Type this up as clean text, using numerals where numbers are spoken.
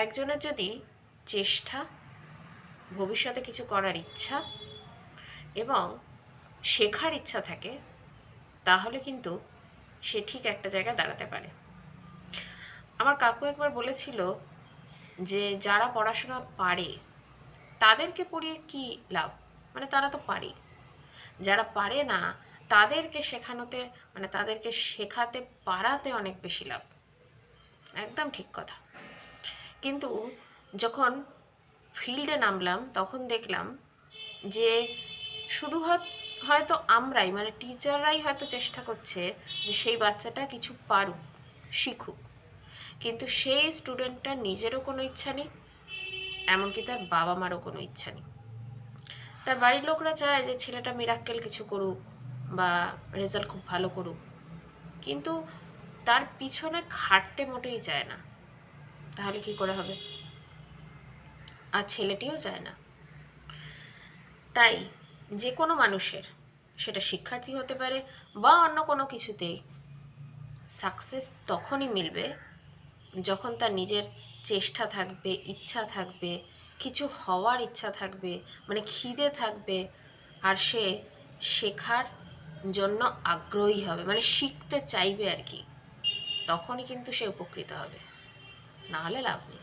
একজনের যদি চেষ্টা, ভবিষ্যতে কিছু করার ইচ্ছা এবং শেখার ইচ্ছা থাকে, তাহলে কিন্তু সে ঠিক একটা জায়গায় দাঁড়াতে পারে। আমার কাকু একবার বলেছিল যে যারা পড়াশোনা পারে তাদেরকে পড়িয়ে কি লাভ, মানে তারা তো পারে, যারা পারে না তাদেরকে শেখানোতে, মানে তাদেরকে শেখাতে পারাতে অনেক বেশি লাভ। একদম ঠিক কথা। কিন্তু যখন ফিল্ডে নামলাম তখন দেখলাম যে শুধু হয়তো আমরাই, মানে টিচাররাই হয়তো চেষ্টা করছে যে সেই বাচ্চাটা কিছু পারুক, শিখুক, কিন্তু সেই স্টুডেন্টটার নিজেরও কোনো ইচ্ছা নেই, এমনকি তার বাবা মারও কোনো ইচ্ছা নেই। তার বাড়ির লোকরা চায় যে ছেলেটা মিরাক্কেল কিছু করুক বা রেজাল্ট খুব ভালো করুক, কিন্তু তার পিছনে খাটতে মোটেই চায় না। তাহলে কি করে হবে? আর ছেলেটিও চায় না। তাই যে কোনো মানুষের, সেটা শিক্ষার্থী হতে পারে বা অন্য কোনো কিছুতেই, সাকসেস তখনই মিলবে যখন তার নিজের চেষ্টা থাকবে, ইচ্ছা থাকবে, কিছু হওয়ার ইচ্ছা থাকবে, মানে খিদে থাকবে, আর সে শেখার জন্য আগ্রহী হবে, মানে শিখতে চাইবে আর কি। তখনই কিন্তু সে উপকৃত হবে, না হলে লাভ নেই।